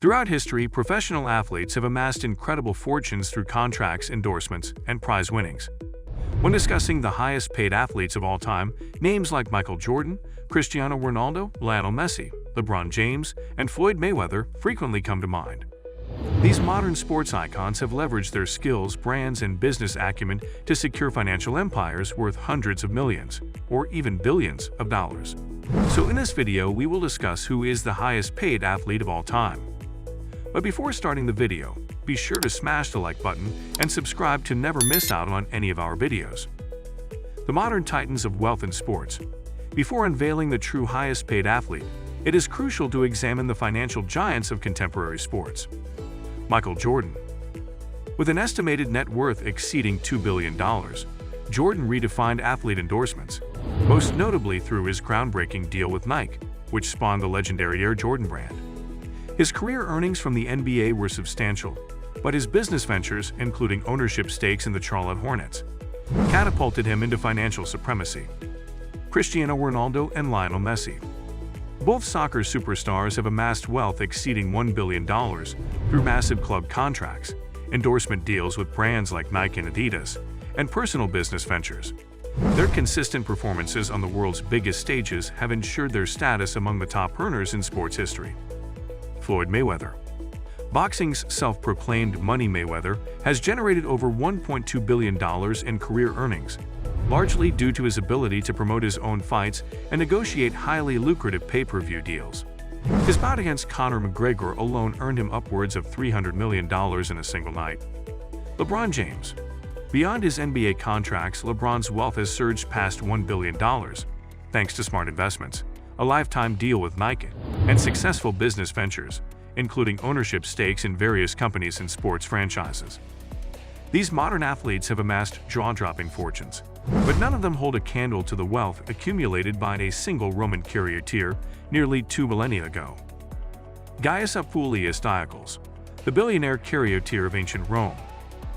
Throughout history, professional athletes have amassed incredible fortunes through contracts, endorsements, and prize winnings. When discussing the highest-paid athletes of all time, names like Michael Jordan, Cristiano Ronaldo, Lionel Messi, LeBron James, and Floyd Mayweather frequently come to mind. These modern sports icons have leveraged their skills, brands, and business acumen to secure financial empires worth hundreds of millions, or even billions of dollars. So in this video, we will discuss who is the highest-paid athlete of all time. But before starting the video, be sure to smash the like button and subscribe to never miss out on any of our videos. The modern titans of wealth in sports. Before unveiling the true highest-paid athlete, it is crucial to examine the financial giants of contemporary sports. Michael Jordan. With an estimated net worth exceeding $2 billion, Jordan redefined athlete endorsements, most notably through his groundbreaking deal with Nike, which spawned the legendary Air Jordan brand. His career earnings from the NBA were substantial, but his business ventures, including ownership stakes in the Charlotte Hornets, catapulted him into financial supremacy. Cristiano Ronaldo and Lionel Messi. Both soccer superstars have amassed wealth exceeding $1 billion through massive club contracts, endorsement deals with brands like Nike and Adidas, and personal business ventures. Their consistent performances on the world's biggest stages have ensured their status among the top earners in sports history. Floyd Mayweather. Boxing's self-proclaimed Money Mayweather has generated over $1.2 billion in career earnings, largely due to his ability to promote his own fights and negotiate highly lucrative pay-per-view deals. His bout against Conor McGregor alone earned him upwards of $300 million in a single night. LeBron James. Beyond his NBA contracts, LeBron's wealth has surged past $1 billion, thanks to smart investments, a lifetime deal with Nike, and successful business ventures, including ownership stakes in various companies and sports franchises. These modern athletes have amassed jaw-dropping fortunes, but none of them hold a candle to the wealth accumulated by a single Roman charioteer nearly 2 millennia ago. Gaius Appuleius Diocles, the billionaire charioteer of ancient Rome.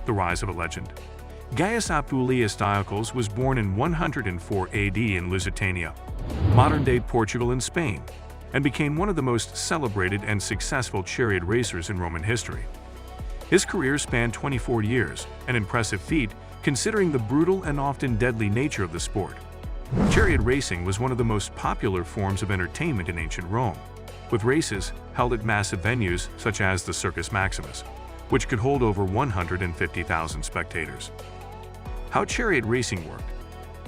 The rise of a legend. Gaius Appuleius Diocles was born in 104 AD in Lusitania, modern-day Portugal and Spain, and became one of the most celebrated and successful chariot racers in Roman history. His career spanned 24 years, an impressive feat considering the brutal and often deadly nature of the sport. Chariot racing was one of the most popular forms of entertainment in ancient Rome, with races held at massive venues such as the Circus Maximus, which could hold over 150,000 spectators. How chariot racing worked.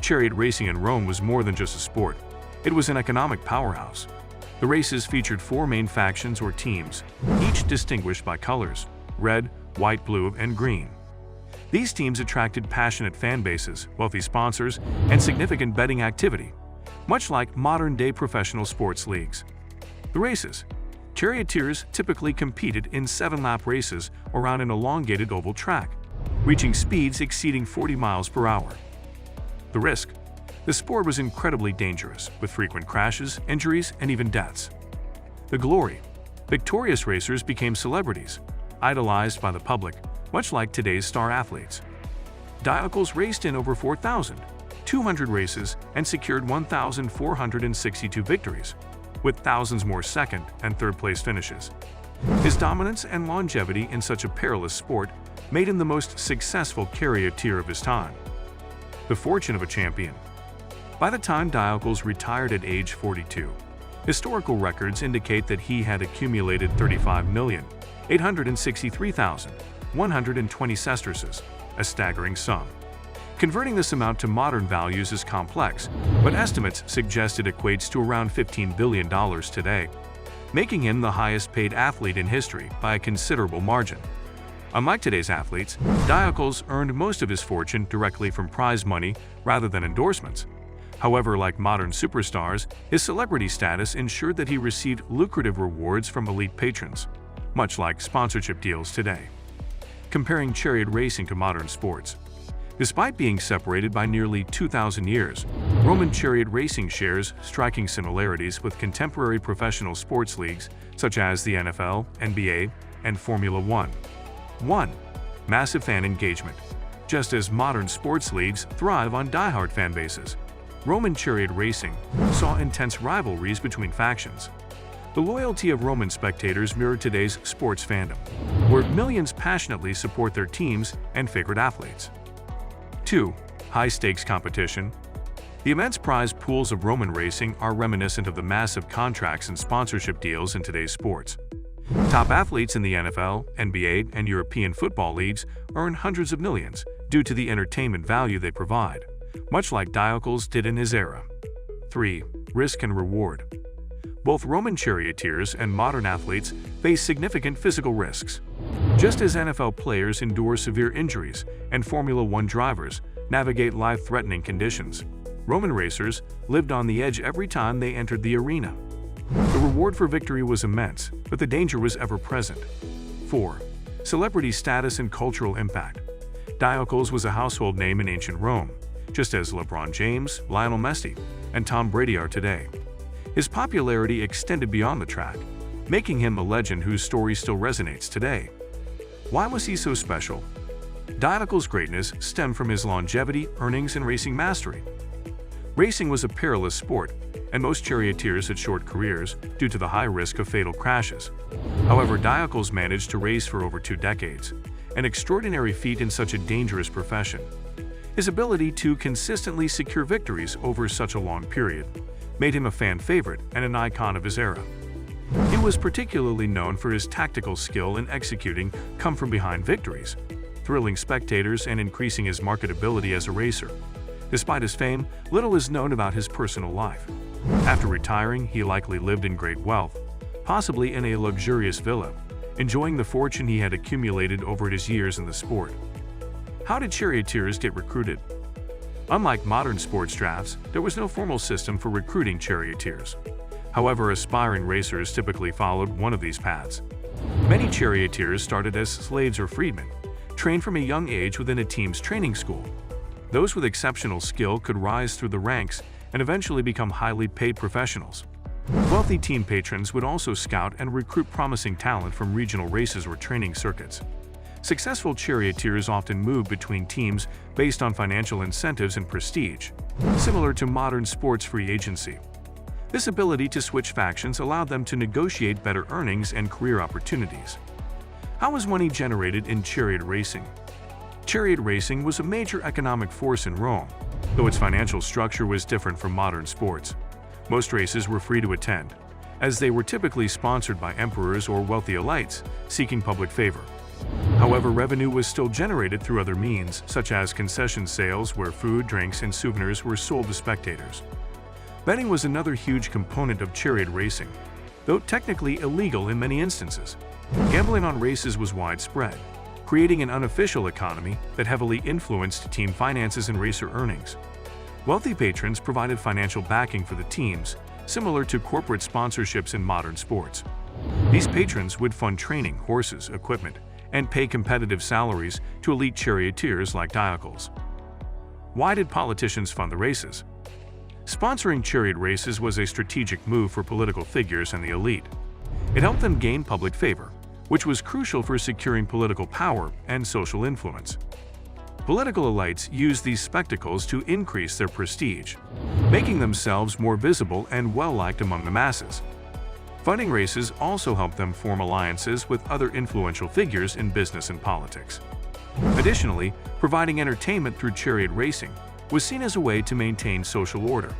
Chariot racing in Rome was more than just a sport. It was an economic powerhouse. The races featured 4 main factions or teams, each distinguished by colors: red, white, blue, and green. These teams attracted passionate fan bases, wealthy sponsors, and significant betting activity, much like modern-day professional sports leagues. The races. Charioteers typically competed in 7-lap races around an elongated oval track, reaching speeds exceeding 40 miles per hour. The risk. The sport was incredibly dangerous, with frequent crashes, injuries, and even deaths. The glory. Victorious racers became celebrities, idolized by the public, much like today's star athletes. Diocles raced in over 4,200 races and secured 1,462 victories, with thousands more second and third-place finishes. His dominance and longevity in such a perilous sport made him the most successful charioteer of his time. The fortune of a champion. By the time Diocles retired at age 42, historical records indicate that he had accumulated 35,863,120 sesterces, a staggering sum. Converting this amount to modern values is complex, but estimates suggest it equates to around $15 billion today, making him the highest-paid athlete in history by a considerable margin. Unlike today's athletes, Diocles earned most of his fortune directly from prize money rather than endorsements. However, like modern superstars, his celebrity status ensured that he received lucrative rewards from elite patrons, much like sponsorship deals today. Comparing chariot racing to modern sports. Despite being separated by nearly 2,000 years, Roman chariot racing shares striking similarities with contemporary professional sports leagues such as the NFL, NBA, and Formula One. 1. Massive fan engagement. Just as modern sports leagues thrive on diehard fan bases, Roman chariot racing saw intense rivalries between factions. The loyalty of Roman spectators mirrored today's sports fandom, where millions passionately support their teams and favorite athletes. 2. High-stakes competition. The immense prize pools of Roman racing are reminiscent of the massive contracts and sponsorship deals in today's sports. Top athletes in the NFL, NBA, and European football leagues earn hundreds of millions due to the entertainment value they provide, much like Diocles did in his era. 3. Risk and reward. Both Roman charioteers and modern athletes face significant physical risks. Just as NFL players endure severe injuries and Formula One drivers navigate life-threatening conditions, Roman racers lived on the edge every time they entered the arena. The reward for victory was immense, but the danger was ever present. 4. Celebrity status and cultural impact. Diocles was a household name in ancient Rome, just as LeBron James, Lionel Messi, and Tom Brady are today. His popularity extended beyond the track, making him a legend whose story still resonates today. Why was he so special? Diocles' greatness stemmed from his longevity, earnings, and racing mastery. Racing was a perilous sport, and most charioteers had short careers due to the high risk of fatal crashes. However, Diocles managed to race for over 2 decades, an extraordinary feat in such a dangerous profession. His ability to consistently secure victories over such a long period made him a fan favorite and an icon of his era. He was particularly known for his tactical skill in executing come-from-behind victories, thrilling spectators and increasing his marketability as a racer. Despite his fame, little is known about his personal life. After retiring, he likely lived in great wealth, possibly in a luxurious villa, enjoying the fortune he had accumulated over his years in the sport. How did charioteers get recruited? Unlike modern sports drafts, there was no formal system for recruiting charioteers. However, aspiring racers typically followed one of these paths. Many charioteers started as slaves or freedmen, trained from a young age within a team's training school. Those with exceptional skill could rise through the ranks and eventually become highly paid professionals. Wealthy team patrons would also scout and recruit promising talent from regional races or training circuits. Successful charioteers often moved between teams based on financial incentives and prestige, similar to modern sports free agency. This ability to switch factions allowed them to negotiate better earnings and career opportunities. How was money generated in chariot racing? Chariot racing was a major economic force in Rome, though its financial structure was different from modern sports. Most races were free to attend, as they were typically sponsored by emperors or wealthy elites seeking public favor. However, revenue was still generated through other means, such as concession sales where food, drinks, and souvenirs were sold to spectators. Betting was another huge component of chariot racing, though technically illegal in many instances. Gambling on races was widespread, creating an unofficial economy that heavily influenced team finances and racer earnings. Wealthy patrons provided financial backing for the teams, similar to corporate sponsorships in modern sports. These patrons would fund training, horses, equipment, and pay competitive salaries to elite charioteers like Diocles. Why did politicians fund the races? Sponsoring chariot races was a strategic move for political figures and the elite. It helped them gain public favor, which was crucial for securing political power and social influence. Political elites used these spectacles to increase their prestige, making themselves more visible and well-liked among the masses. Funding races also helped them form alliances with other influential figures in business and politics. Additionally, providing entertainment through chariot racing was seen as a way to maintain social order.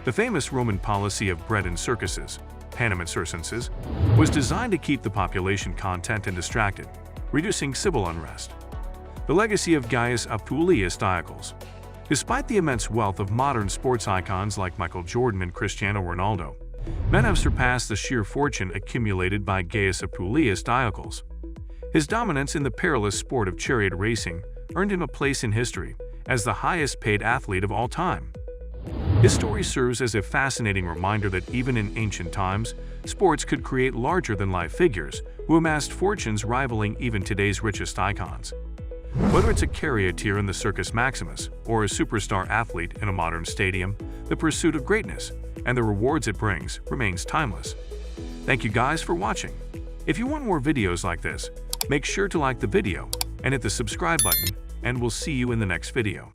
The famous Roman policy of bread and circuses, panem et circenses, was designed to keep the population content and distracted, reducing civil unrest. The legacy of Gaius Appuleius Diocles. Despite the immense wealth of modern sports icons like Michael Jordan and Cristiano Ronaldo, none have surpassed the sheer fortune accumulated by Gaius Appuleius Diocles. His dominance in the perilous sport of chariot racing earned him a place in history as the highest-paid athlete of all time. His story serves as a fascinating reminder that even in ancient times, sports could create larger-than-life figures who amassed fortunes rivaling even today's richest icons. Whether it's a charioteer in the Circus Maximus or a superstar athlete in a modern stadium, the pursuit of greatness and the rewards it brings remains timeless. Thank you guys for watching. If you want more videos like this, make sure to like the video and hit the subscribe button, and we'll see you in the next video.